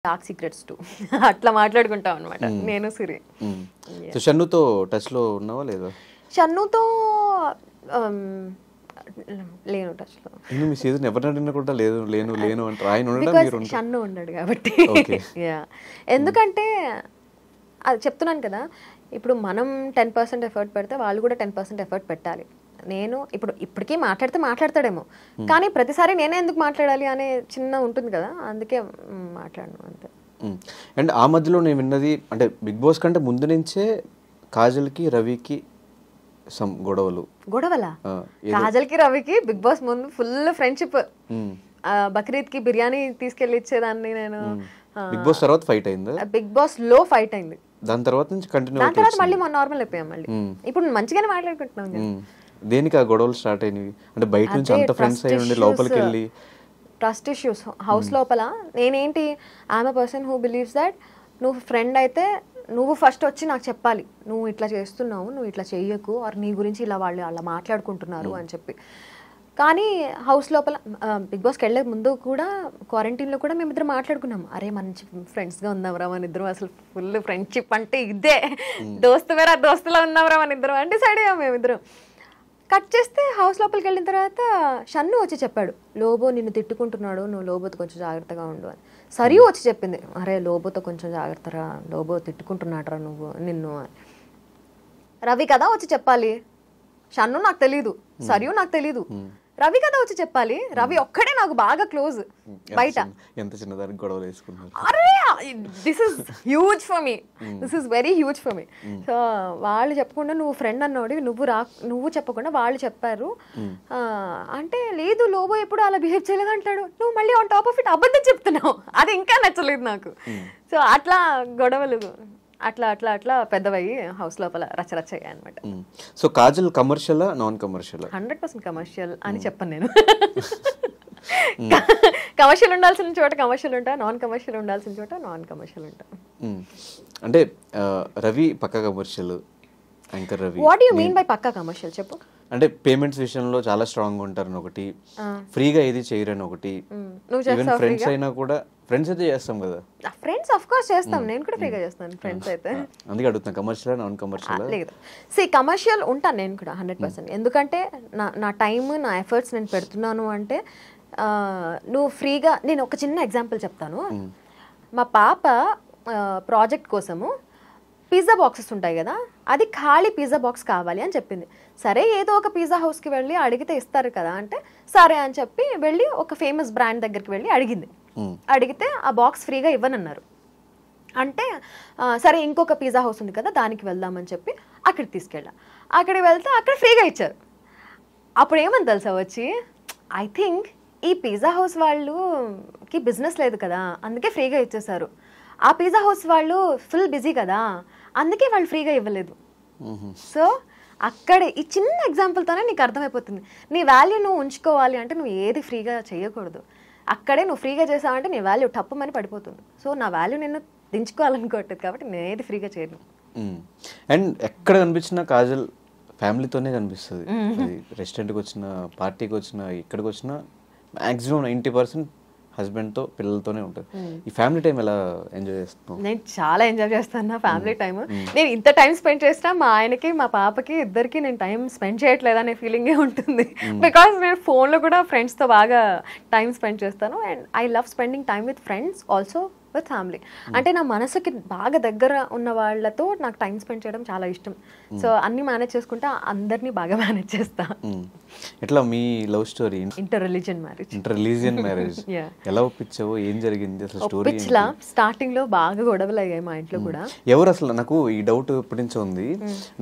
Dark secrets to అట్లా మాట్లాడుకుంటాం అనమాట నేను సిరి. షన్నుతో టచ్లో ఉన్నావా లేదా? షన్నుతో లేను టచ్లో. మీ సీజన్ ఎవరిని అడిగినా కూడా లేను అంటే ఆయన షన్ను ఉన్నాడు కాబట్టి. ఎందుకంటే అది చెప్తున్నాను కదా, ఇప్పుడు మనం 10% ఎఫర్ట్ పెడితే వాళ్ళు కూడా 10% ఎఫర్ట్ పెట్టాలి. నేను ఇప్పటికీ మాట్లాడతాడేమో, కానీ ప్రతిసారి నేనే ఎందుకు మాట్లాడాలి అనే చిన్న ఉంటుంది కదా, అందుకే మాట్లాడను అంతే. అండ్ ఆ మధ్యలో నేను విన్నది అంటే బిగ్ బాస్ కంటే ముందు నుంచే కాజల్కి రవికి సమ్ గొడవలా? కాజల్కి రవికి బిగ్ బాస్ ముందు ఫుల్ ఫ్రెండ్షిప్. బక్రీద్కి బిర్యానీ తీసుకెళ్ళి ఇచ్చేదాన్ని నేను. బిగ్ బాస్ తర్వాత ఫైట్ అయింది, బిగ్ బాస్ లో ఫైట్ అయింది. దాని తర్వాత నుంచి కంటిన్యూ, దాని తర్వాత మళ్ళీ మన నార్మల్ అయిపోయాం. మళ్ళీ ఇప్పుడు మంచిగానే మాట్లాడుకుంటున్నాం. దేనికి ఆ గొడవలు స్టార్ట్ అయినవి? అంటే బయట నుంచి అంత ఫ్రెండ్స్ అయ్యి ఉండి లోపలికి వెళ్ళి ట్రస్ట్ ఇష్యూస్ హౌస్ లోపల. నేనేంటి, I'm a person who believes that నువ్వు ఫ్రెండ్ అయితే నువ్వు ఫస్ట్ వచ్చి నాకు చెప్పాలి, నువ్వు ఇట్లా చేస్తున్నావు, నువ్వు ఇట్లా చెయ్యకు, ఆర్ నీ గురించి ఇలా వాళ్ళు అలా మాట్లాడుకుంటున్నారు అని చెప్పి. కానీ హౌస్ లోపల బిగ్ బాస్కి వెళ్ళే ముందు కూడా క్వారంటైన్లో కూడా మేమిద్దరం మాట్లాడుకున్నాం, అరే మంచి ఫ్రెండ్స్గా ఉందాంరా మన ఇద్దరం, అసలు ఫుల్ ఫ్రెండ్షిప్ అంటే ఇదే, దోస్తు వేరే దోస్తులా ఉందాంరా మన ఇద్దరం అని డిసైడ్ అయ్యాం మేమిద్దరం. కట్ చేస్తే హౌస్ లోపలికి వెళ్ళిన తర్వాత షన్ను వచ్చి చెప్పాడు, లోబో నిన్ను తిట్టుకుంటున్నాడు, నువ్వు లోబోతో కొంచెం జాగ్రత్తగా ఉండు అని. సరియు వచ్చి చెప్పింది, అరే లోబోతో కొంచెం జాగ్రత్తరా, లోబో తిట్టుకుంటున్నాడరా నువ్వు నిన్ను అని. రవి కదా వచ్చి చెప్పాలి, షన్ను నాకు తెలీదు, సరియు నాకు తెలీదు, రవి కదా వచ్చి చెప్పాలి. రవి ఒక్కడే నాకు బాగా క్లోజ్ బయట. ఎంత చిన్నదానికి గొడవలు వేసుకున్నారు. అరే this is huge for me, this is very huge for me. So వాళ్ళు చెప్పకుండా నువ్వు ఫ్రెండ్ అన్నాడు, నువ్వు చెప్పకుండా వాళ్ళు చెప్పారు అంటే, లేదు లోబో ఎప్పుడు అలా బిహేవ్ చేయలేదు అంటాడు, నువ్వు మళ్ళీ ఆన్ టాప్ ఆఫ్ ఇట్ అబద్ధం చెప్తున్నావు, అది ఇంకా నచ్చలేదు నాకు. సో అట్లా గొడవలు అట్లా అట్లా అట్లా పెద్దవయ్యి హౌస్ లోపల రచ్చరచ్చయ్యాయి అనమాట. So Kajal commercial non commercial? 100% commercial అని చెప్పను నేను. కమర్షియల్ ఉండాల్సిన చోట కమర్షియల్ ఉంటా, నాన్ కమర్షియల్ ఉండాల్సిన చోట నాన్ కమర్షియల్ ఉంటా. అంటే Ravi pakka commercial, anchor Ravi. What you mean by pakka commercial చెప్పు? అంటే పేమెంట్స్ విషయంలో చాలా స్ట్రాంగ్ ఉంటారని ఒకటి, ఫ్రీగా ఏది చేయరని ఒకటి, ఈవెన్ ఫ్రెండ్స్ అయినా కూడా, ఫ్రెండ్స్ అయితే చేస్తాం కదా, ఫ్రెండ్స్ ఆఫ్ కోర్స్ చేస్తాం, నేను కూడా ఫ్రీగా చేస్తాను ఫ్రెండ్స్ అయితే. అందుకే అడుగుతున్నా, కమర్షియల్ నాన్ కమర్షియల్? లేదు, కమర్షియల్ ఉంటాను నేను కూడా 100%. ఎందుకంటే నా టైం నా ఎఫర్ట్స్ నేను పెడుతున్నాను అంటే. నువ్వు ఫ్రీగా, నేను ఒక చిన్న ఎగ్జాంపుల్ చెప్తాను. మా పాప ప్రాజెక్ట్ కోసము పిజ్జా బాక్సెస్ ఉంటాయి కదా, అది ఖాళీ పిజ్జా బాక్స్ కావాలి అని చెప్పింది. సరే ఏదో ఒక పిజ్జా హౌస్కి వెళ్ళి అడిగితే ఇస్తారు కదా అంటే, సరే అని చెప్పి వెళ్ళి ఒక ఫేమస్ బ్రాండ్ దగ్గరికి వెళ్ళి అడిగింది. అడిగితే ఆ బాక్స్ ఫ్రీగా ఇవ్వనన్నారు. అంటే సరే ఇంకొక పిజ్జా హౌస్ ఉంది కదా దానికి వెళ్దామని చెప్పి అక్కడికి తీసుకెళ్ళా. అక్కడికి వెళ్తే అక్కడ ఫ్రీగా ఇచ్చారు. అప్పుడు ఏమని తెలుసా వచ్చి, ఐ థింక్ ఈ పిజ్జా హౌస్ వాళ్ళకి బిజినెస్ లేదు కదా అందుకే ఫ్రీగా ఇచ్చేసారు, ఆ పిజ్జా హౌస్ వాళ్ళు ఫుల్ బిజీ కదా అందుకే వాళ్ళు ఫ్రీగా ఇవ్వలేదు. సో అక్కడే ఈ చిన్న ఎగ్జాంపుల్తోనే నీకు అర్థమైపోతుంది, నీ వాల్యూ నువ్వు ఉంచుకోవాలి అంటే నువ్వు ఏది ఫ్రీగా చేయకూడదు. అక్కడే నువ్వు ఫ్రీగా చేసావంటే నీ వాల్యూ టప్పమని పడిపోతుంది. సో నా వాల్యూ నేను దించుకోవాలనుకోవట్లేదు కాబట్టి నేను ఏది ఫ్రీగా చేయను. అండ్ ఎక్కడ కనిపించినా కాజల్ ఫ్యామిలీతోనే కనిపిస్తుంది. రెస్టారెంట్కి వచ్చిన, పార్టీకి వచ్చిన, ఇక్కడికి వచ్చిన మ్యాక్సిమం 90% హస్బెండ్తో పిల్లలతోనే ఉంటుంది. ఈ ఫ్యామిలీ టైం ఎలా ఎంజాయ్ చేస్తాను? నేను చాలా ఎంజాయ్ చేస్తాను నా ఫ్యామిలీ టైం. నేను ఇంత టైం స్పెండ్ చేసినా మా ఆయనకి మా పాపకి ఇద్దరికి నేను టైం స్పెండ్ చేయట్లేదు అనే ఫీలింగే ఉంటుంది. బికాస్ నేను ఫోన్లో కూడా ఫ్రెండ్స్తో బాగా టైం స్పెండ్ చేస్తాను. And I love spending time with friends also with family. అంటే నా మనసుకి బాగా దగ్గర ఉన్న వాళ్ళతో నాకు టైం స్పెండ్ చేయడం చాలా ఇష్టం. సో అన్ని మేనేజ్ చేసుకుంటా, అందరినీ బాగా మేనేజ్ చేస్తా. ఎట్లా మీ love story? Inter religion marriage. ఎలా ఒప్పించావో, ఏం జరిగింది అసలు స్టోరీ? స్టార్టింగ్ లో బాగా గొడవలు అయ్యాయి మా ఇంట్లో కూడా. ఎవరు అసలు, నాకు ఈ డౌట్ ఎప్పటి నుంచో ఉంది.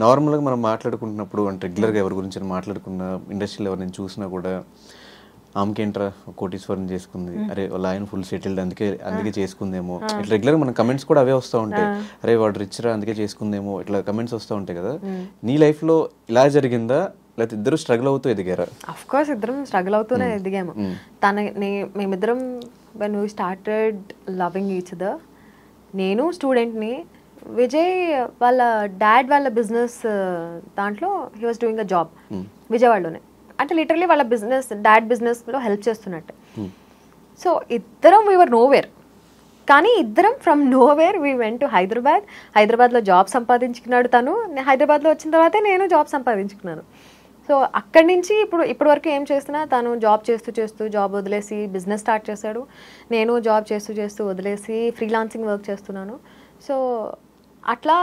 నార్మల్ గా మనం మాట్లాడుకుంటున్నప్పుడు అంటే రెగ్యులర్ గా ఎవరి గురించి మాట్లాడుకున్న, ఇండస్ట్రీలో ఎవరిని చూసినా కూడా ఆమెకేంట్రా కోటీశ్వరం చేసుకుంది, అరే వాళ్ళ ఆయన ఫుల్ సెటిల్డ్ అందుకే చేసుకుందేమో, ఇట్లా రెగ్యులర్ మన కమెంట్స్ కూడా అవే వస్తూ ఉంటాయి. అరే వాడు రిచ్ రా అందుకే చేసుకుందేమో, ఇట్లా కమెంట్స్ వస్తూ ఉంటాయి కదా. నీ లైఫ్ లో ఇలా జరిగిందా, లేకపోతే ఇద్దరు స్ట్రగుల్ అవుతూ ఎదిగారా? అఫ్ కోర్స్ ఇద్దరం స్ట్రగుల్ అవుతూనే ఎదిగాము. మేమిద్దరం when we started loving each other, నేను స్టూడెంట్ని, విజయ్ వాళ్ళ డాడ్ వాళ్ళ బిజినెస్ దాంట్లో he was doing a job విజయవాడలోనే. అంటే లిటరలీ వాళ్ళ బిజినెస్, డాడ్ బిజినెస్లో హెల్ప్ చేస్తున్నట్టు. సో ఇద్దరం వీ వర్ నోవేర్. కానీ ఇద్దరం from nowhere we went to హైదరాబాద్లో జాబ్ సంపాదించుకున్నాడు తను, హైదరాబాద్లో వచ్చిన తర్వాతే నేను జాబ్ సంపాదించుకున్నాను. సో అక్కడి నుంచి ఇప్పుడు వరకు ఏం చేస్తున్నా, తను జాబ్ చేస్తూ జాబ్ వదిలేసి బిజినెస్ స్టార్ట్ చేశాడు, నేను జాబ్ చేస్తూ వదిలేసి ఫ్రీలాన్సింగ్ వర్క్ చేస్తున్నాను. సో అట్లా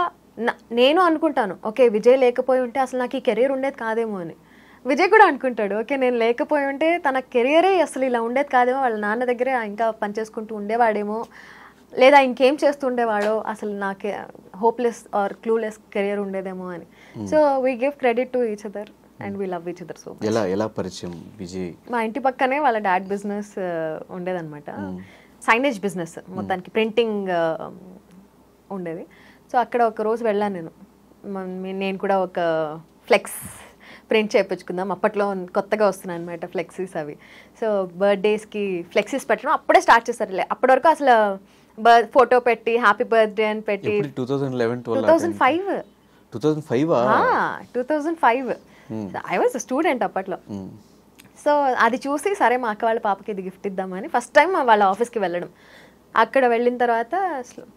నేను అనుకుంటాను, ఓకే విజయ్ లేకపోయి ఉంటే అసలు నాకు ఈ కెరీర్ ఉండేది కాదేమో అని. విజయ్ కూడా అనుకుంటాడు, ఓకే నేను లేకపోయి ఉంటే తన కెరియరే అసలు ఇలా ఉండేది కాదేమో, వాళ్ళ నాన్న దగ్గరే ఇంకా పనిచేసుకుంటూ ఉండేవాడేమో, లేదా ఇంకేం చేస్తూ ఉండేవాడో, అసలు నాకు హోప్లెస్ ఆర్ క్లూలెస్ కెరియర్ ఉండేదేమో అని. So we give credit to each other and we love each other. So ఎలా పరిచయం విజయ్? మా ఇంటి పక్కనే వాళ్ళ డాడ్ బిజినెస్ ఉండేదన్నమాట, సైనేజ్ బిజినెస్, మొత్తానికి ప్రింటింగ్ ఉండేది. సో అక్కడ ఒక రోజు వెళ్ళాను నేను కూడా ఒక ఫ్లెక్స్ ప్రింట్ చేయించుకుందాం, అప్పట్లో కొత్తగా వస్తున్నాయి అనమాట ఫ్లెక్సీస్ అవి. సో బర్త్డేస్కి ఫ్లెక్సీస్ పెట్టడం అప్పుడే స్టార్ట్ చేస్తారు. అప్పటి వరకు అసలు ఫోటో పెట్టి హ్యాపీ బర్త్డే అని పెట్టి 2005 ఐ వాజ్ స్టూడెంట్ అప్పట్లో. సో అది చూసి సరే మా అక్క వాళ్ళ పాపకి ఇది గిఫ్ట్ ఇద్దామని ఫస్ట్ టైం వాళ్ళ ఆఫీస్కి వెళ్ళడం. అక్కడ వెళ్ళిన తర్వాత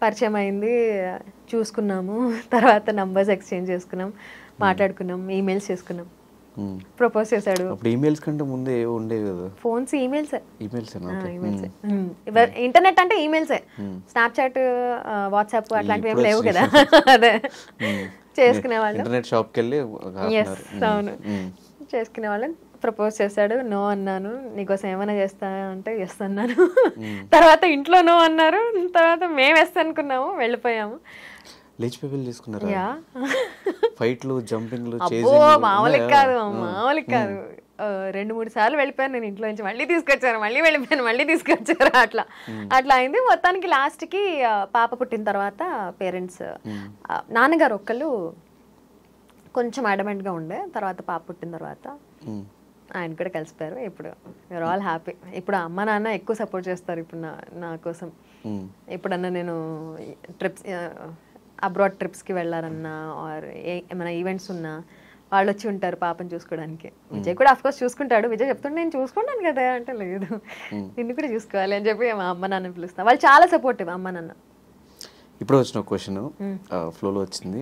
పరిచయం అయింది, చూసుకున్నాము, తర్వాత నంబర్స్ ఎక్స్చేంజ్ చేసుకున్నాం, మాట్లాడుకున్నాం, ఈమెయిల్స్ చేసుకున్నాం. ప్రపోజ్ చేశాడు. ఈమెయిల్స్ కంటే ముందే ఉండేవి కదా ఫోన్స్, ఈమెయిల్సే. ఈమెయిల్స్ ఇంటర్నెట్ అంటే ఈమెయిల్సే, స్నాప్చాట్ వాట్సాప్ అట్లాంటివి ఏం లేవు కదా. అదే చేసుకునేవాళ్ళం. ఇంటర్నెట్ షాప్కి వెళ్ళి అవును చేసుకునేవాళ్ళం. ప్రపోజ్ చేశాడు, నో అన్నాను. నీకోసం ఏమైనా చేస్తా అంటే ఎస్ అన్నాను. తర్వాత ఇంట్లో నో అన్నారు, తర్వాత మేము ఎస్ అనుకున్నాము, వెళ్ళిపోయాము. లేచిపోయి తీసుకున్నారా? ఫైట్లు, జంపింగ్లు, మామూలుగా కాదు 2-3 సార్లు వెళ్ళిపోయాను నేను ఇంట్లో నుంచి, మళ్ళీ తీసుకొచ్చారు, మళ్ళీ వెళ్ళిపోయాను, మళ్ళీ తీసుకొచ్చారు, అట్లా అయింది. మొత్తానికి లాస్ట్కి పాప పుట్టిన తర్వాత పేరెంట్స్, నాన్నగారు ఒక్కళ్ళు కొంచెం అడమెంట్గా ఉండే, తర్వాత పాప పుట్టిన తర్వాత ఆయన కూడా కలిసిపోయారు. ఇప్పుడు యూఆర్ ఆల్ హ్యాపీ. ఇప్పుడు అమ్మ నాన్న ఎక్కువ సపోర్ట్ చేస్తారు ఇప్పుడు నా కోసం. ఎప్పుడన్నా నేను ట్రిప్స్, అబ్రాడ్ ట్రిప్స్కి వెళ్ళారన్నా ఆర్ ఏమైనా ఈవెంట్స్ ఉన్నా వాళ్ళు వచ్చి ఉంటారు పాపని చూసుకోవడానికి. విజయ్ కూడా ఆఫ్ కోర్స్ చూసుకుంటాడు. విజయ్ చెప్తుంటే నేను చూసుకుంటాను కదా అంటే, లేదు నిన్ను కూడా చూసుకోవాలి అని చెప్పి మా అమ్మ నాన్న పిలుస్తాను. వాళ్ళు చాలా సపోర్టివ్ అమ్మ నాన్న. ఇప్పుడు వచ్చిన క్వశ్చన్ ఫ్లోలో వచ్చింది,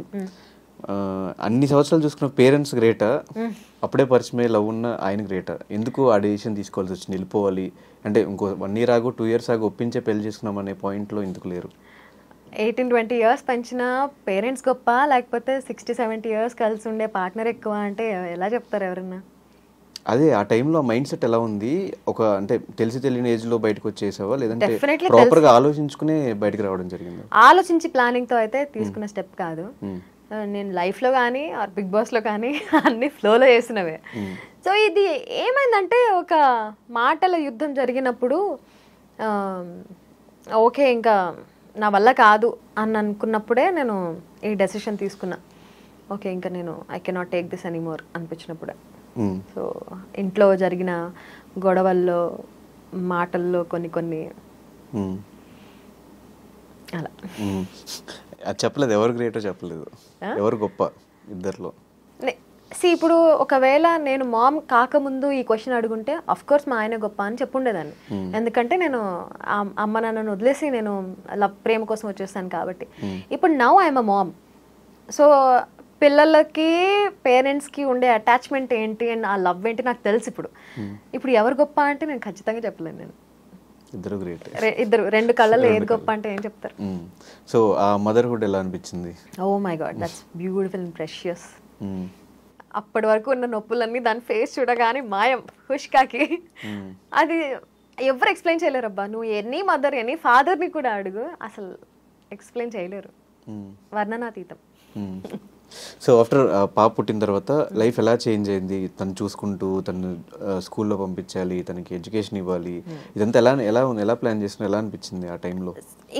అన్ని సంవత్సరాలు చూసుకున్న పేరెంట్స్ గ్రేటా, అప్పుడే పరిచయం లవ్ ఉన్న ఆయన గ్రేటా? ఎందుకు ఆ డెసిషన్ తీసుకోవాల్సి వచ్చింది? వెళ్ళిపోవాలి అంటే ఇంకో 1 year ఆగు 2 years ఆగు ఒప్పించే పెళ్లి చేసుకున్నాం అనే పాయింట్లో ఎందుకు లేరు? 18-20 years పెంచిన పేరెంట్స్ గొప్ప, లేకపోతే 60-70 years కలిసి ఉండే పార్ట్నర్ ఎక్కువ అంటే ఎలా చెప్తారు ఎవరన్నా? అదే ఆ టైంలో మైండ్ సెట్ ఎలా ఉంది? ఒక అంటే తెలిసి తెలియని ఏజ్ లో బయటకు వచ్చేసావా, లేదంటే ప్రాపర్ గా ఆలోచించుకునే బయటకు రావడం జరిగింది? ఆలోచించి ప్లానింగ్ తో అయితే తీసుకున్న స్టెప్ కాదు. నేను లైఫ్ లో కానీ ఆర్ బిగ్ బాస్ లో కానీ అన్ని ఫ్లోలో చేసినవే. సో ఇది ఏమైందంటే ఒక మాటల యుద్ధం జరిగినప్పుడు ఓకే ఇంకా నా వల్ల కాదు అని అనుకున్నప్పుడే నేను ఈ డెసిషన్ తీసుకున్నా. ఓకే ఇంకా నేను I cannot take this anymore అనిపించినప్పుడే. సో ఇంట్లో జరిగిన గొడవల్లో, మాటల్లో కొన్ని అలా చెప్పలేదు. ఎవరు గ్రేటో చెప్పలేదు, ఎవరు గొప్ప ఇద్దర్లో? ఇప్పుడు ఒకవేళ నేను మామ్ కాకముందు ఈ క్వశ్చన్ అడుగుంటే అఫ్ కోర్స్ మా ఆయన గొప్ప అని చెప్పుండేదాన్ని. ఎందుకంటే నేను అమ్మ నాన్నను వదిలేసి నేను ప్రేమ కోసం వచ్చేస్తాను కాబట్టి. ఇప్పుడు now I'm a ma'am. So పిల్లలకి పేరెంట్స్కి ఉండే అటాచ్మెంట్ ఏంటి అండ్ ఆ లవ్ ఏంటి నాకు తెలుసు. ఇప్పుడు ఎవరు గొప్ప అంటే నేను ఖచ్చితంగా చెప్పలేను. నేను ఇద్దరు 2 కళ్ళలో ఏది గొప్ప అంటే ఏం చెప్తారు? సో ఆ మదర్హుడ్ ఎలా అనిపించింది? Oh my God, that's beautiful and precious. అప్పటి వరకు ఉన్న నొప్పులన్నీ దాని ఫేస్ చూడగానే మాయం హుష్కాకి. అది ఎవరు ఎక్స్ప్లెయిన్ చేయలేరు అబ్బా. నువ్వు ఎనీ మదర్ ఎనీ ఫాదర్ని కూడా అడుగు, అసలు ఎక్స్ప్లెయిన్ చేయలేరు, వర్ణనాతీతం. సో ఆఫ్టర్ పాప పుట్టిన తర్వాత లైఫ్ ఎలా చేంజ్ అయింది? తను చూసుకుంటూ తను స్కూల్లో పంపించాలి, తనకి ఎడ్యుకేషన్ ఇవ్వాలి, ఇదంతా ఎలా ప్లాన్ చేసిన, ఎలా అనిపించింది ఆ టైంలో?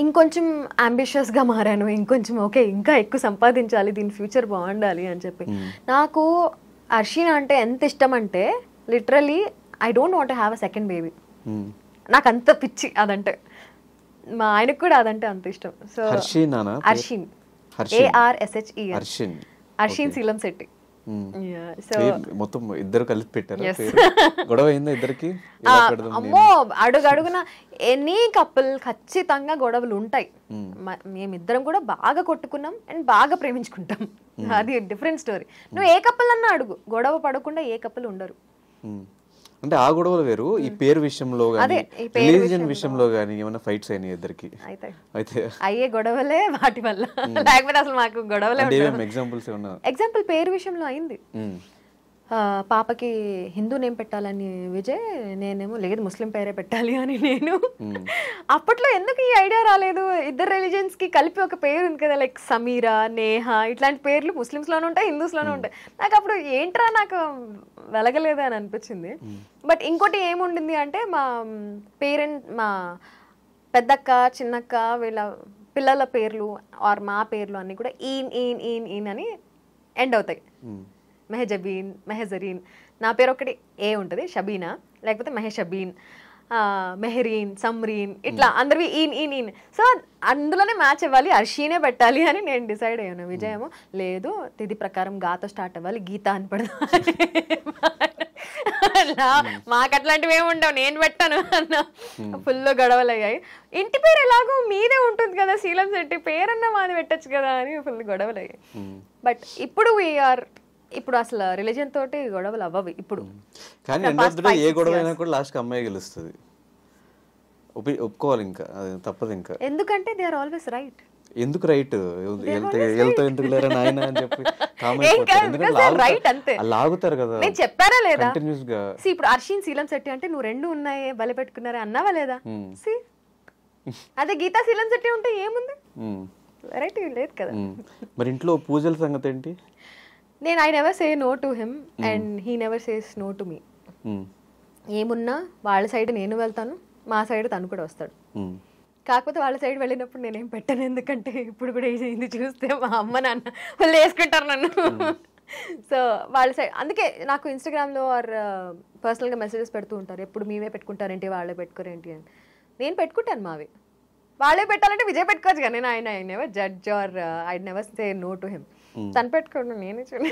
ఇంకొంచెం అంబిషియస్గా మారాను. ఇంకొంచెం ఓకే ఇంకా ఎక్కువ సంపాదించాలి, దీని ఫ్యూచర్ బాగుండాలి అని చెప్పి. నాకు అర్షినా అంటే ఎంత ఇష్టం అంటే literally I don't want to have a second baby. నాకు అంత పిచ్చి అదంటే. మా ఆయనకు కూడా అదంటే అంత ఇష్టం. సో అర్షిన్, ARSHEN, అర్షిన్ శీలం శెట్టి. మొత్తం ఇద్దరు కలిపి పెట్టారు గొడవ అయిందా ఇద్దరికి అమ్మో అడుగడుగున ఎనీ కపుల్ ఖచ్చితంగా గొడవలు ఉంటాయి. మేమిద్దరం కూడా బాగా కొట్టుకున్నాం అండ్ బాగా ప్రేమించుకుంటాం, అది డిఫరెంట్ స్టోరీ. నువ్వు ఏ కపుల్ అన్నా అడుగు, గొడవ పడకుండా ఏ కపుల్ ఉండరు. అంటే ఆ గొడవలు వేరు. ఈ పేరు విషయంలో గానీ రిలీజియన్ విషయంలో గానీ ఏమైనా ఫైట్స్ అయినాయి ఇద్దరికి? అయితే అయ్యే గొడవలే వాటి వల్ల, లేకపోతే అసలు మాకు గొడవలే. ఎగ్జాంపుల్స్ ఏమన్నా? ఎగ్జాంపుల్ పేరు విషయంలో అయింది. పాపకి హిందూ నేమ్ పెట్టాలని విజయ్, నేనేమో లేదు ముస్లిం పేరే పెట్టాలి అని నేను. అప్పట్లో ఎందుకు ఈ ఐడియా రాలేదు? ఇద్దరు రిలీజియన్స్ కి కలిపి ఒక పేరు ఉంది కదా, లైక్ సమీరా, నేహా, ఇట్లాంటి పేర్లు ముస్లిమ్స్ లోనే ఉంటాయి, హిందూస్ లోనే ఉంటాయి. నాకు అప్పుడు ఏంట్రా నాకు వెలగలేదు అని అనిపించింది. బట్ ఇంకోటి ఏముండింది అంటే మా మా పెద్దక్క, చిన్నక్క వీళ్ళ పిల్లల పేర్లు ఆర్ మా పేర్లు అన్ని కూడా ఈన్ ఈన్ ఈన్ ఈన్ అని ఎండ్ అవుతాయి. మెహజబీన్, మెహజరీన్. నా పేరు ఒకటి ఏ ఉంటుంది, షబీనా, లేకపోతే మెహషబీన్, మెహరీన్, సమ్రీన్, ఇట్లా అందరివి ఈన్ ఈన్ ఈన్. సో అందులోనే మ్యాచ్ అవ్వాలి, అర్షీనే పెట్టాలి అని నేను డిసైడ్ అయ్యాను. విజయ్ ఏమో లేదు తిథి ప్రకారం గాతో స్టార్ట్ అవ్వాలి, గీత అని పెడదాం. మాకు అట్లాంటివి ఏమి ఉండవు, నేను పెట్టాను అన్న. ఫుల్ గొడవలు అయ్యాయి. ఇంటి పేరు ఎలాగో మీదే ఉంటుంది కదా శీలం శెట్టి, పేరన్నా మాది పెట్టచ్చు కదా అని ఫుల్ గొడవలు అయ్యాయి. బట్ ఇప్పుడు ఇప్పుడు అసలు రిలీజియన్ తోటి గొడవలు అవ్వవు ఇప్పుడు. కానీ ఏ గొడవ అయినా కూడా లాస్ట్ కి అమ్మాయి గెలుస్తుంది, ఒప్పుకోవాలి, ఇంకా అది తప్పదు. ఇంకా ఎందుకంటే దే ఆర్ ఆల్వేస్ రైట్. ఎందుకు రైట్? వెళ్తా ఎందుకు లేరా నాయన అని చెప్పి లాగుతారు కదా. నేను చెప్పారా లేదా కంటిన్యూస్ గా? ఇప్పుడు అర్షిన్ శీలం శెట్టి అంటే నువ్వు రెండు ఉన్నాయి బలి పెట్టుకున్నారా అన్నావా లేదా? అదే గీతా శీలం శెట్టి ఉంటే ఏముంది, వెరైటీ లేదు కదా. మరి ఇంట్లో పూజల సంగతి ఏంటి? నేను I never say no to him and he never says no to me. ఏమున్నా వాళ్ళ సైడ్ నేను వెళ్తాను, మా సైడ్ తను కూడా వస్తాడు. కాకపోతే వాళ్ళ సైడ్ వెళ్ళినప్పుడు నేనేం పెట్టను, ఎందుకంటే ఇప్పుడు కూడా ఇది చూస్తే మా అమ్మ నాన్న వాళ్ళు వేసుకుంటారు నన్ను. సో వాళ్ళ సైడ్, అందుకే నాకు ఇన్స్టాగ్రామ్లో ఆర్ పర్సనల్గా మెసేజెస్ పెడుతూ ఉంటారు, ఎప్పుడు మీవే పెట్టుకుంటారేంటి వాళ్ళే పెట్టుకోరేంటి అని. నేను పెట్టుకుంటాను మావి, వాళ్ళే పెట్టాలంటే విజయ్ పెట్టుకోవచ్చు కదా. నేను I never judge or I never say no to him. తను పెట్టుకోండి, నేనే చూడండి.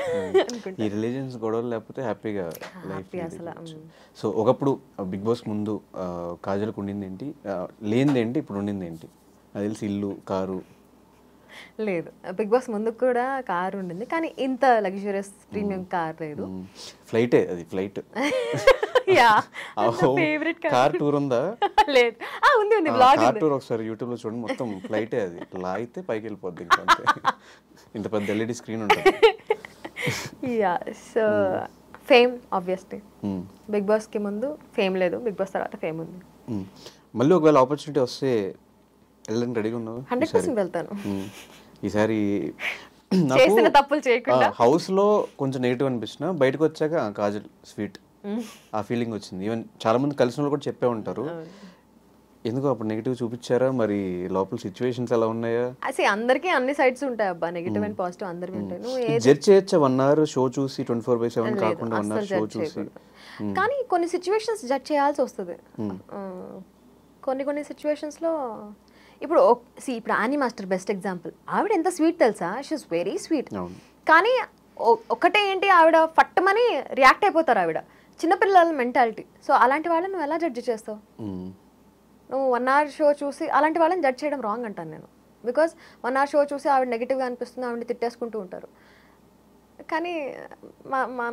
ఈ రిలీజియన్స్ గొడవలు లేకపోతే హ్యాపీగా లైఫ్ అసలు. సో ఒకప్పుడు బిగ్ బాస్ ముందు కాజల్కి ఉండింది ఏంటి, లేనిది ఏంటి, ఇప్పుడు ఉండింది ఏంటి? అది తెలిసి ఇల్లు, కారు. లేదు, బిగ్ బాస్ ముందు కూడా కారు ఉండింది, కానీ ఇంత లగ్జరియస్ ప్రీమియం కార్ లేదు. ఫ్లైటే, అది ఫ్లైట్. కార్ టూర్ ఉందా? లేదు, ఉంది ఉంది బ్లాగ్. కార్ టూర్ ఒకసారి యూట్యూబ్ లో చూడండి, మొత్తం ఫ్లైటే. అది లాగితే పైకి వెళ్ళిపోద్ది, ఇంకా ఇంత పెద్ద ఎల్ఈడి స్క్రీన్ ఉంటుంది. So fame obviously, Bigg Boss కి ముందు ఫేమ్ లేదు, బిగ్ బాస్ తర్వాత ఫేమ్ ఉంది. మళ్ళీ ఒకవేళ ఆపర్చునిటీ వస్తే వెళ్ళడానికి రెడీగా ఉన్నావు? 100% వెళ్తాను ఈసారి. చేసిన తప్పులు చేయకుండా. హౌస్ లో కొంచెం నెగిటివ్ అనిపించిన, బయటకు వచ్చాక కాజల్ స్వీట్, ఆ ఫీలింగ్ వచ్చింది. ఈవెన్ చాలా మంది కలిసిన వాళ్ళు కూడా చెప్పే ఉంటారు. ఎందుకు అప్పుడు నెగిటివ్ చూపించారా? మరి లోపల సిచ్యువేషన్స్ ఎలా ఉన్నాయా? అసలు అందరికీ అన్ని సైడ్స్ ఉంటాయి అబ్బా, నెగిటివ్ అండ్ పాజిటివ్ అందరికీ ఉంటాయి. నువ్వు జడ్జ్ చేయొచ్చా 1 hour షో చూసి 24/7 కాకుండా 1 hour షో చూసి? కానీ కొన్ని సిచ్యువేషన్స్ జడ్జ్ చేయాల్సి వస్తుంది. కొన్ని సిచ్యువేషన్స్ లో ఇప్పుడు ఇప్పుడు ఆనీ మాస్టర్ బెస్ట్ ఎగ్జాంపుల్. ఆవిడ ఎంత స్వీట్ తెలుసా, షీఈస్ వెరీ స్వీట్. కానీ ఒకటే ఏంటి, ఆవిడ ఫట్టమని రియాక్ట్ అయిపోతారు, ఆవిడ చిన్నపిల్లల మెంటాలిటీ. సో అలాంటి వాళ్ళని నువ్వు ఎలా జడ్జి చేస్తావు? నువ్వు 1 hour షో చూసి అలాంటి వాళ్ళని జడ్జ్ చేయడం రాంగ్ అంటాను నేను. బికాస్ 1 hour షో చూసి ఆవిడ నెగిటివ్గా అనిపిస్తుంది, ఆవిడని తిట్టేసుకుంటూ ఉంటారు. కానీ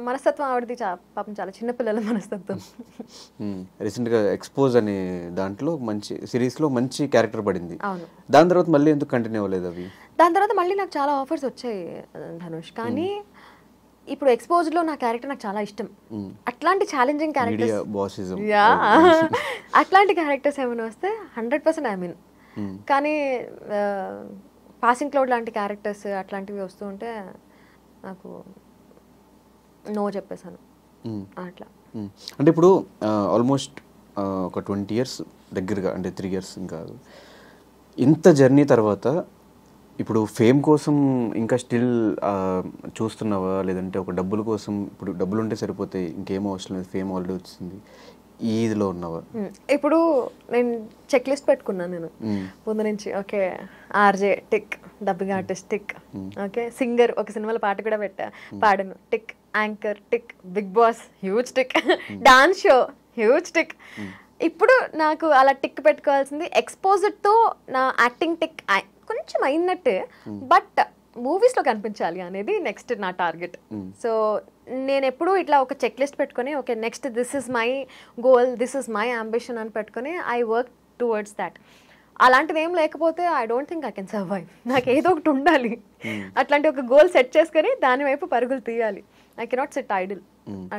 మనస్తత్వం ఆవిడది పాపం చాలా చిన్నపిల్లల మనస్తత్వం. రీసెంట్గా ఎక్స్పోజ్ అనే దాంట్లో మంచి సిరీస్లో మంచి క్యారెక్టర్ పడింది. అవును. దాని తర్వాత మళ్ళీ ఎందుకు కంటిన్యూ అవ్వలేదు అవి? దాని తర్వాత మళ్ళీ నాకు చాలా ఆఫర్స్ వచ్చాయి ధనుష్, కానీ ఇప్పుడు ఎక్స్పోజ్డ్ లో నా క్యారెక్టర్ నాకు చాలా ఇష్టం. అట్లాంటి ఛాలెంజింగ్ క్యారెక్టర్స్, అట్లాంటి క్యారెక్టర్స్ ఏమైనా వస్తే 100% ఐ మీన్. కానీ పాసింగ్ క్లౌడ్ లాంటి క్యారెక్టర్స్ అట్లాంటివి వస్తూ ఉంటే నాకు నో చెప్పేశాను అట్లా. అంటే ఇప్పుడు ఆల్మోస్ట్ ఒక 20 years దగ్గరగా, అంటే 3 years ఇంకా ఇంత జర్నీ తర్వాత ఇప్పుడు ఫేమ్ కోసం ఇంకా స్టిల్ చూస్తున్నావా, లేదంటే ఒక డబ్బుల కోసం? ఇప్పుడు డబ్బులు ఉంటే సరిపోతాయి, ఇంకేమో అవసరం లేదు, ఫేమ్ ఆల్రెడీ వచ్చింది, ఈ ఇదిలో ఉన్నావా? ఇప్పుడు నేను చెక్ లిస్ట్ పెట్టుకున్నాను నేను ముందు నుంచి. Okay, RJ tick, dubbing artist tick, okay singer, ఒక సినిమాలో పాట కూడా పాడాను tick, anchor tick, Bigg Boss huge tick, dance show huge tick. ఇప్పుడు నాకు అలా టిక్ పెట్టుకోవాల్సింది ఎక్స్పోజర్తో నా యాక్టింగ్ టిక్ కొంచెం అయినట్టే, బట్ మూవీస్లో కనిపించాలి అనేది నెక్స్ట్ నా టార్గెట్. సో నేను ఎప్పుడూ ఇట్లా ఒక చెక్ లిస్ట్ పెట్టుకొని okay next this is my goal, this is my ambition అని పెట్టుకొని ఐ వర్క్ టువర్డ్స్ దాట్. అలాంటిది ఏం లేకపోతే I don't think I can survive. నాకు ఏదో ఒకటి ఉండాలి, అట్లాంటి ఒక గోల్ సెట్ చేసుకొని దాని వైపు పరుగులు తీయాలి. ఐ కెనాట్ సెట్ ఐడిల్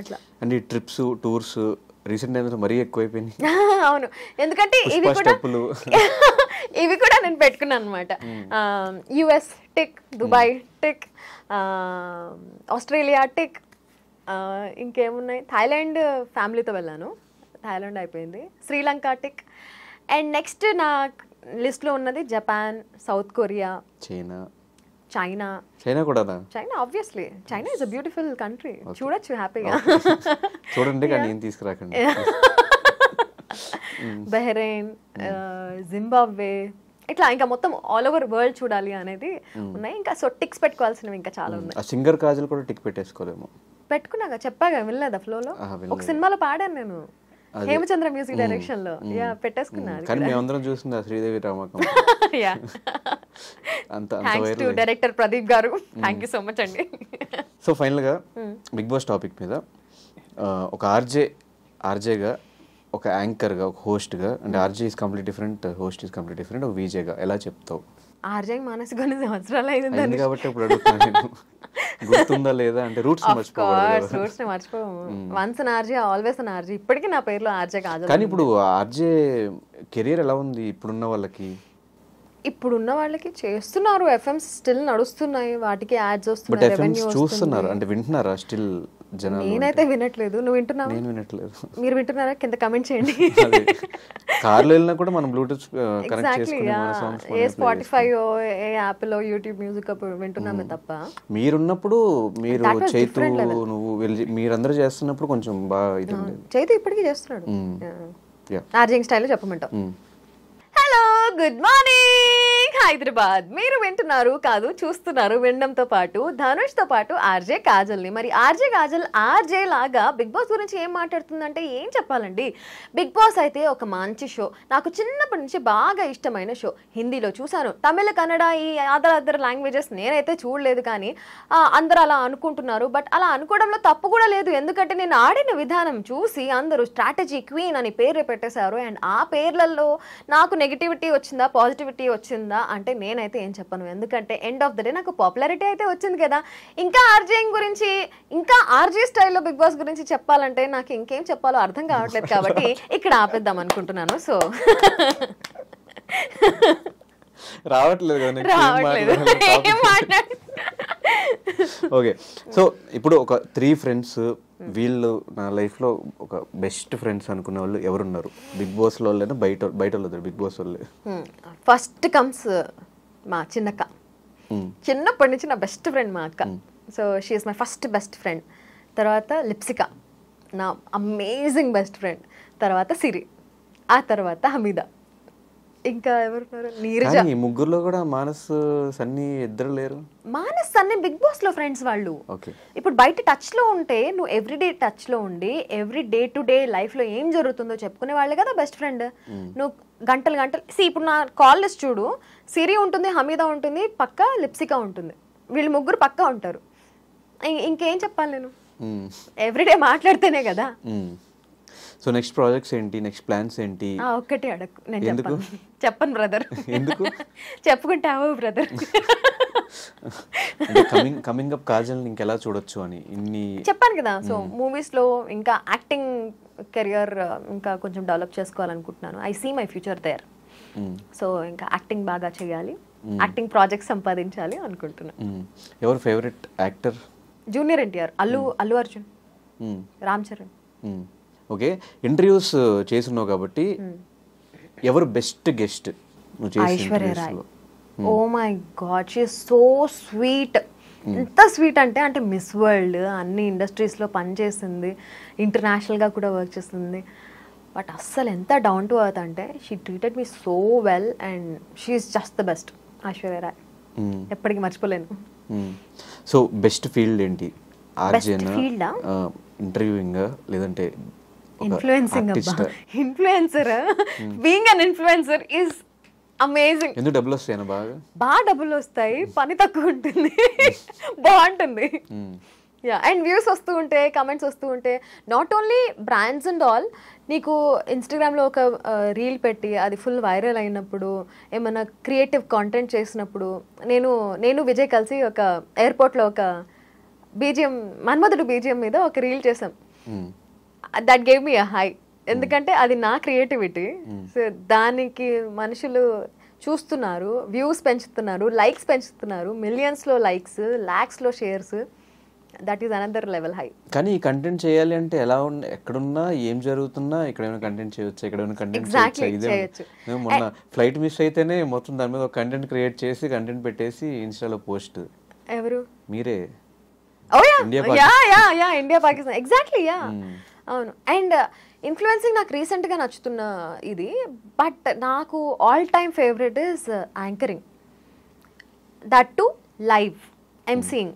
అట్లా. అండ్ ఈ ట్రిప్స్ టూర్స్ రీసెంట్ టైమ్స్ మరీ ఎక్కువైపోయినాయి. అవును, ఎందుకంటే ఇవి కూడా నేను పెట్టుకున్నాను అనమాట. US tick, Dubai tick, Australia tick, ఇంకేమున్నాయి, థాయిలాండ్ ఫ్యామిలీతో వెళ్ళాను, థాయిలాండ్ అయిపోయింది, శ్రీలంక టిక్. అండ్ నెక్స్ట్ నా లిస్ట్లో ఉన్నది జపాన్, సౌత్ కొరియా, చైనా కూడా. China obviously, China is a beautiful country, చూడొచ్చు హ్యాపీగా. చూడండి కానీ ఏం తీసుకురాకండి. బహ్రెయిన్, జింబాబ్వే, ఇట్లా ఇంకా మొత్తం ఆల్ ఓవర్ వరల్డ్ చూడాలి అనేది ఉన్నాయి. ఇంకా సో టిక్స్ పెట్టుకోవాల్సినవి ఇంకా చాలా ఉన్నాయి. సింగర్ కాజల్ కూడా టిక్ పెట్టేసుకోలేము. పెట్టుకున్నాగా, చెప్పాగా, వినలేదా ఫ్లోలో? ఒక సినిమాలో పాడాను నేను, హేమచంద్ర మ్యూజిక్ డైరెక్షన్ లో. యా పెట్టేసుకున్నాను. కానీ మేమందరం చూసింది శ్రీదేవి రామకం. Yeah thanks to director Pradeep garu, thank you so much అండి. సో ఫైనల్ గా బిగ్ బాస్ టాపిక్ మీద ఒక ఆర్జేగా, ఒక యాంకర్ గా, ఒక హోస్ట్ గా, అంటే RJ is complete different, host is complete different, ఒక VJ గా ఎలా చెప్తావు? ఆర్జే మానసి కొన్ని సంవత్సరాలు అయింది కాబట్టి ఇప్పుడు అడుగుతున్నాను నేను, గుర్తుందా లేదా అంటే రూట్స్ మర్చిపోము. Once an RJ always an RJ. ఇప్పటికీ నా పేరులో ఆర్జే కాదు. కానీ ఇప్పుడు ఆర్జే కెరీర్ ఎలా ఉంది ఇప్పుడున్న వాళ్ళకి? ఇప్పుడున్న వాళ్ళకి చేస్తున్నారు, ఎఫ్ఎంస్ స్టిల్ నడుస్తున్నాయి, వాటికి యాడ్స్ వస్తున్నాయి, రెవెన్యూ చూస్తున్నారు. అంటే వింటున్నారా స్టిల్ జనాలు? నేనైతే వినట్లేదు. నువ్వు వింటున్నావా? నేను వినట్లేదు. మీరు వింటున్నారా? కింద కమెంట్ చేయండి. కార్లో వెళ్ళినా కూడా మనం బ్లూటూత్ కనెక్ట్ చేసుకుని మన సాంగ్స్ ఏ స్పాటిఫై ఏ యాప్ లో యూట్యూబ్ మ్యూజిక్ వింటున్నామే తప్ప. మీరున్నప్పుడు మీరు చైతు నువ్వు మీరందరూ చేస్తున్నప్పుడు కొంచెం బాగా ఇది ఉండేది. చైతు ఇప్పటికీ చేస్తున్నాడు. ఆర్జింగ్ స్టైల్లో చెప్పమంటావు. Hello, good morning Hyderabad. మీరు వింటున్నారు కాదు, చూస్తున్నారు, వినడంతో పాటు ధనుష్తో పాటు ఆర్జే కాజల్ని. మరి ఆర్జే కాజల్ ఆర్జే లాగా బిగ్ బాస్ గురించి ఏం మాట్లాడుతుందంటే ఏం చెప్పాలండి. బిగ్ బాస్ అయితే ఒక మంచి షో, నాకు చిన్నప్పటి నుంచి బాగా ఇష్టమైన షో. హిందీలో చూశాను, తమిళ, కన్నడ, ఈ అదర్ లాంగ్వేజెస్ నేనైతే చూడలేదు. కానీ అందరూ అలా అనుకుంటున్నారు, బట్ అలా అనుకోవడంలో తప్పు కూడా లేదు. ఎందుకంటే నేను ఆడిన విధానం చూసి అందరూ స్ట్రాటజీ క్వీన్ అని పేరు పెట్టేశారు. అండ్ ఆ పేర్లలో నాకు నెగిటివిటీ వచ్చిందా, పాజిటివిటీ వచ్చిందా అంటే నేనైతే ఏం చెప్పను. ఎందుకంటే ఎండ్ ఆఫ్ ద డే నాకు పాపులారిటీ అయితే వచ్చింది కదా. ఇంకా ఆర్జేయింగ్ గురించి, ఇంకా ఆర్జే స్టైల్లో బిగ్ బాస్ గురించి చెప్పాలంటే నాకు ఇంకేం చెప్పాలో అర్థం కావట్లేదు. కాబట్టి ఇక్కడ ఆపేద్దాం అనుకుంటున్నాను. సో రావట్లేదు. ఓకే, సో ఇప్పుడు ఒక 3 ఫ్రెండ్స్, వీళ్ళు నా లైఫ్లో ఒక బెస్ట్ ఫ్రెండ్స్ అనుకునే వాళ్ళు ఎవరున్నారు బిగ్ బాస్ లో? బయట వాళ్ళు, బిగ్ బాస్ వాళ్ళు. ఫస్ట్ కమ్స్ మా చిన్నక్క. చిన్నప్పటి నుంచి నా బెస్ట్ ఫ్రెండ్ మా అక్క. So she is my first best friend. తర్వాత లిప్సిక, నా అమేజింగ్ బెస్ట్ ఫ్రెండ్. తర్వాత సిరి, ఆ తర్వాత హమీదా, ఇంకా ఎవరున్నారు, నీరజ. ఈ ముగ్గురులో కూడా మానస్, సన్నీ ఇద్దరు లేరు. మానస్, సన్నీ బిగ్ బాస్ లో ఫ్రెండ్స్ వాళ్ళు. ఇప్పుడు బయట టచ్ లో ఉంటే, నువ్వు ఎవ్రీడే టచ్ లో ఉండి every day to day life లో ఏం జరుగుతుందో చెప్పుకునే వాళ్ళే కదా బెస్ట్ ఫ్రెండ్. నువ్వు గంటలు ఇప్పుడు నా కాల్ లిస్ట్ చూడు, సిరి ఉంటుంది, హమీదా ఉంటుంది, పక్క లిప్సిక ఉంటుంది. వీళ్ళు ముగ్గురు పక్క ఉంటారు. ఇంకేం చెప్పాలి నేను? ఎవ్రీడే మాట్లాడితేనే కదా. సో నెక్స్ట్ ప్రాజెక్ట్స్ ఏంటి, నెక్స్ట్ ప్లాన్స్ ఏంటి? ఒక్కటే అడగ, నేను చెప్పను బ్రదర్. ఎందుకు చెప్పుకుంటావు బ్రదర్? కమింగ్ అప్ కాజల్ ఇంకెలా చూడొచ్చు అని ఇన్ని చెప్పాను కదా. సో మూవీస్ లో ఇంకా యాక్టింగ్ కెరియర్ ఇంకా కొంచెం డెవలప్ చేసుకోవాలనుకుంటున్నాను. I see my future there. So ఇంకా యాక్టింగ్ బాగా చేయాలి, యాక్టింగ్ ప్రాజెక్ట్ సంపాదించాలి అనుకుంటున్నాను. ఎవరు favourite actor? Junior NTR, Allu Arjun, Ram Charan. Okay, interviews చేస్తున్నావు కాబట్టి ఎవరు best guest? Aishwarya Rai. Oh my God, she is so sweet. ఎంత స్వీట్ అంటే మిస్ వరల్డ్ అన్ని ఇండస్ట్రీస్లో పనిచేసింది, ఇంటర్నేషనల్గా కూడా వర్క్ చేస్తుంది. బట్ అస్సలు ఎంత డౌన్ టు ఎర్త్ అంటే she treated me so well and she is just the best. Aishwarya Rai. ఎప్పటికీ మర్చిపోలేను. సో బెస్ట్ ఫీల్డ్ ఏంటి? ఆర్జేనా, ఫీల్డా? ఇంటర్వ్యూయింగ్ లేదంటే ఇన్ఫ్లుయెన్సింగ్? అబ్బా, influencer, being an influencer is amazing. ఎందుకు డబ్బులు వస్తాయన్నా? బాగా డబ్బులు వస్తాయి, పని తక్కువ ఉంటుంది, బాగుంటుంది. యా, అండ్ వ్యూస్ వస్తూ ఉంటే, కమెంట్స్ వస్తూ ఉంటే, not only brands and all. నీకు ఇన్స్టాగ్రామ్లో ఒక రీల్ పెట్టి అది ఫుల్ వైరల్ అయినప్పుడు, ఏమైనా క్రియేటివ్ కాంటెంట్ చేసినప్పుడు, నేను విజయ్ కలిసి ఒక ఎయిర్పోర్ట్లో ఒక బీజిఎం, మన్మధుడు బీజిఎం మీద ఒక రీల్ చేసాం. That gave me a high. ఎందుకంటే అది నా క్రియేటివిటీ. సో దానికి మనుషులు చూస్తున్నారు, వ్యూస్ పెంచుతున్నారు, లైక్స్ పెంచుతున్నారు, మిలియన్స్లో లైక్స్, ల్యాక్స్లో shares. That is another level high. కానీ ఈ కంటెంట్ చేయాలి అంటే ఎలా ఎక్కడున్నా ఏం జరుగుతున్నా ఎక్కడైనా కంటెంట్ చేయొచ్చు, ఎక్కడైనా కంటెంట్ చేయొచ్చు. మొన్న ఫ్లైట్ మిస్ అయితేనే మొత్తం దాని మీద ఒక కంటెంట్ క్రియేట్ చేసి కంటెంట్ పెట్టేసి ఇన్స్టాలో పోస్ట్. ఎవరు? మీరే. India Pakistan, exactly. యా, అవును. అండ్ ఇన్ఫ్లుయెన్సింగ్ నాకు రీసెంట్గా నచ్చుతున్న ఇది. బట్ నాకు all time favourite is anchoring. That to live emceeing.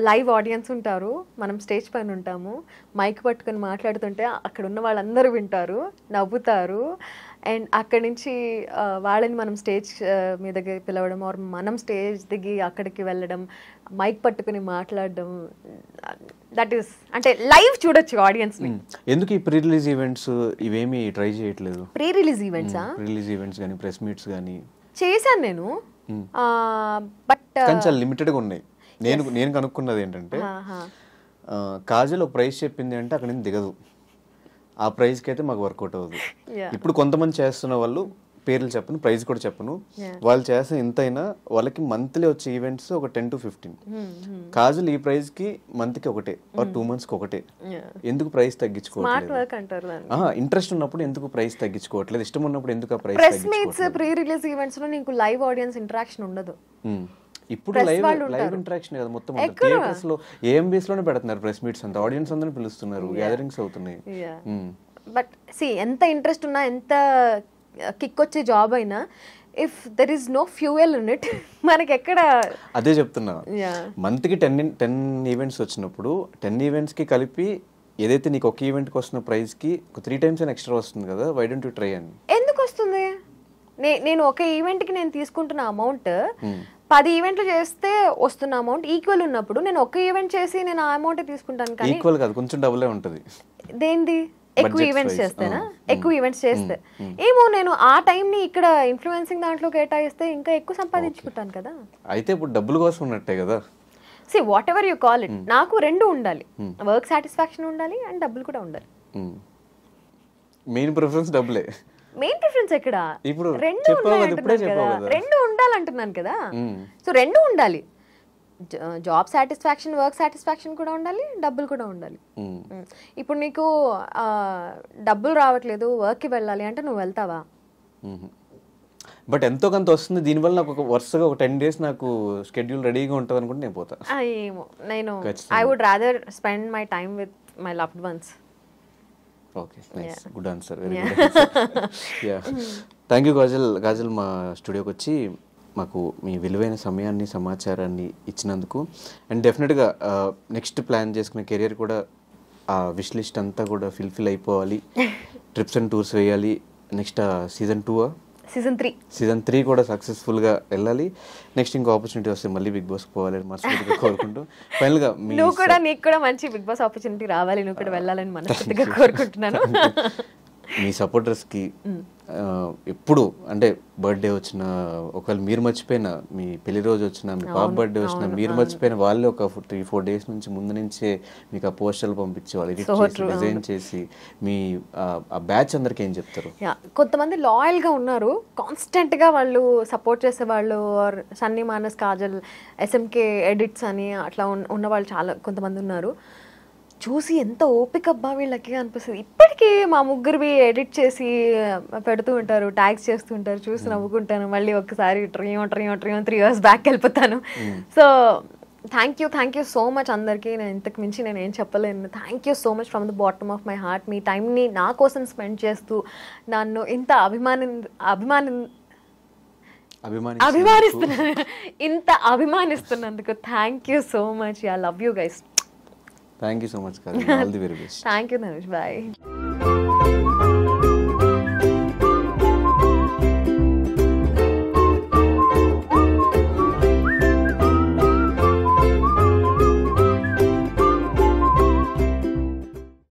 Live audience ఉంటారు, మనం స్టేజ్ పైన ఉంటాము, మైక్ పట్టుకొని మాట్లాడుతుంటే అక్కడ ఉన్న వాళ్ళందరూ వింటారు, నవ్వుతారు. అండ్ అక్కడి నుంచి వాళ్ళని మనం స్టేజ్ మీదకి పిలవడం, ఆర్ మనం స్టేజ్ దిగి అక్కడికి వెళ్ళడం, మైక్ పట్టుకుని మాట్లాడడం. దట్ ఈస్ అంటే లైవ్ చూడొచ్చు ఆడియన్స్ని. ఎందుకు ఈ ప్రీ రిలీజ్ ఈవెంట్స్ ఇవేమి ట్రై చేయట్లేదు? ప్రీ రిలీజ్ ఈవెంట్సా? ప్రీ రిలీజ్ ఈవెంట్స్ కానీ ప్రెస్ మీట్స్ కానీ చేశాను నేను, బట్ చాలా లిమిటెడ్గా ఉన్నాయి. నేను కనుక్కున్నది ఏంటంటే, కాజల్ ఒక ప్రైస్ చెప్పింది అంటే అక్కడ నుంచి దిగదు, ఆ ప్రైస్కి అయితే మాకు వర్కౌట్ అవ్వదు. ఇప్పుడు కొంతమంది చేస్తున్న వాళ్ళు పేర్లు చెప్పను, ప్రైస్ కూడా చెప్పను, వాళ్ళు చేస్తే ఇంతైనా వాళ్ళకి మంత్లీ వచ్చే ఈవెంట్స్ ఒక 10 to 15. కాజల్ ఈ ప్రైస్కి మంత్కి ఒకటే, ఆర్ 2 monthsకి ఒకటే. ఎందుకు ప్రైస్ తగ్గించుకోవట్లేదు? ఇంట్రెస్ట్ ఉన్నప్పుడు ఎందుకు ప్రైస్ తగ్గించుకోవట్లేదు? ఇష్టం ఉన్నప్పుడు ఎందుకు ఆ price? Press meets, pre release events లో నీకు లైవ్ ఆడియన్స్ ఇంటరాక్షన్ ఉండదు. ఇప్పుడు లైవ్ ఇంటరాక్షన్ కదా మొత్తం. థియేటర్స్ లో ఏఎంబీస్ లోనే పెడుతున్నారు ప్రెస్ మీట్స్ అంతా, ఆడియన్స్ అందరిని పిలుస్తున్నారు, గ్యాదరింగ్స్ అవుతున్నాయి. బట్ సి, ఎంత ఇంట్రెస్ట్ ఉన్నా, ఎంత కిక్ వచ్చే జాబ్ అయినా, if there is no fuel in it, మనకి ఎక్కడ. అదే చెప్తున్నా, మంత్కి 10 ఈవెంట్స్ వచ్చినప్పుడు 10 ఈవెంట్స్కి కలిపి ఏదైతే నీకు ఒక ఈవెంట్కి వస్తున్న ప్రైస్కి ఒక 3 times ఎక్స్ట్రా వస్తుంది కదా, వై డోంట్ యూ ట్రై అని? ఎందుకు వస్తుంది? నేను ఒక ఈవెంట్కి నేను తీసుకుంటున్న అమౌంట్ 10 ఈవెంట్లు చేస్తే వస్తున్న అమౌంట్ ఈక్వల్ ఉన్నప్పుడు నేను ఒక ఈవెంట్ చేసి నేను ఆ అమౌంట్ తీసుకుంటాను. కానీ ఈక్వల్ కాదు, కొంచెం డబులే ఉంటుంది. దేంది? ఎక్కువ ఈవెంట్స్ చేస్తేనా? ఎక్కువ ఈవెంట్స్ చేస్తే ఏమో, నేను ఆ టైంని ఇక్కడ ఇన్ఫ్లుయెన్సింగ్ దాంట్లో కేటాయిస్తే ఇంకా ఎక్కువ సంపాదించుకుంటాను కదా. అయితే ఇప్పుడు డబ్బుల కోసం ఉన్నట్టే కదా. See, whatever you call it, నాకు రెండు ఉండాలి, వర్క్ సాటిస్ఫాక్షన్ ఉండాలి అండ్ డబ్బులు కూడా ఉండాలి. మెయిన్ ప్రిఫరెన్స్ డబ్బులే. మెయిన్ ప్రిఫరెన్స్ ఎక్కడ? ఇప్పుడు రెండు ఉండాలంటున్నాను కదా. సో రెండు ఉండాలి, జాబ్ సాటిస్ఫాక్షన్, వర్క్ సాటిస్ఫాక్షన్ కూడా ఉండాలి, డబ్బులు కూడా ఉండాలి. ఇప్పుడు నీకు డబ్బులు రావట్లేదు, వర్క్కి వెళ్ళాలి అంటే నువ్వు వెళ్తావా? బట్ ఎంతో కొంత వస్తుంది దీనివల్ల. నాకు ఒక వరుసగా ఒక 10 days నాకు షెడ్యూల్ రెడీగా ఉంటుంది అనుకుంటే నేను పోతా. ఏమో, నేను I would rather spend my time with my loved ones. Okay, nice, good answer, very good answer. Thank you Kajal, మా స్టూడియోకి వచ్చి మాకు మీ విలువైన సమయాన్ని, సమాచారాన్ని ఇచ్చినందుకు. అండ్ డెఫినెట్గా నెక్స్ట్ ప్లాన్ చేసుకునే కెరియర్ కూడా ఆ విష్ లిస్ట్ అంతా కూడా ఫిల్ అయిపోవాలి, ట్రిప్స్ అండ్ టూర్స్ వేయాలి. నెక్స్ట్ సీజన్ 3 కూడా సక్సెస్ఫుల్గా వెళ్ళాలి. నెక్స్ట్ ఇంకో ఆపర్చునిటీ వస్తే మళ్ళీ బిగ్ బాస్ పోవాలని మనస్ఫూర్తిగా కోరుకుంటూ, ఫైనల్గా నీకు కూడా మంచి బిగ్ బాస్ ఆపర్చునిటీ రావాలి, నువ్వు కూడా వెళ్ళాలని మనస్ఫూర్తిగా కోరుకుంటున్నాను. మీ సపోర్టర్స్కి ఎప్పుడు అంటే బర్త్డే వచ్చిన, ఒకవేళ మీరు మర్చిపోయిన, మీ పెళ్లి రోజు వచ్చిన, మీ పాప బర్త్డే వచ్చిన, మీరు మర్చిపోయిన వాళ్ళు ఒక 3-4 days నుంచి ముందు నుంచే మీకు ఆ పోస్టర్లు పంపించి వాళ్ళు ఎడిట్ చేసి డిజైన్ చేసి మీ ఆ బ్యాచ్ అందరికి ఏం చెప్తారు? కొంతమంది లాయల్గా ఉన్నారు, కాన్స్టెంట్గా వాళ్ళు సపోర్ట్ చేసేవాళ్ళు. సన్నీ, మానస్, కాజల్, ఎస్ఎంకే ఎడిట్స్ అని అట్లా ఉన్న వాళ్ళు చాలా కొంతమంది ఉన్నారు. చూసి ఎంత ఓపిక అబ్బా వీళ్ళకి అనిపిస్తుంది. ఇప్పటికీ మా ముగ్గురివి ఎడిట్ చేసి పెడుతూ ఉంటారు, ట్యాగ్స్ చేస్తూ ఉంటారు, చూసి నవ్వుకుంటాను. మళ్ళీ ఒకసారి 3 years బ్యాక్ వెళ్ళిపోతాను. So thank you so much అందరికీ. నేను ఇంతకు మించి నేను ఏం చెప్పలేను. Thank you so much from the bottom of my heart. మీ టైంని నా కోసం స్పెండ్ చేస్తూ నన్ను ఇంత అభిమానిస్తున్నాను. ఇంత అభిమానిస్తున్నందుకు thank you so much. I love you guys. Thank you so much. All the very best. Thank you Dhanush. Bye.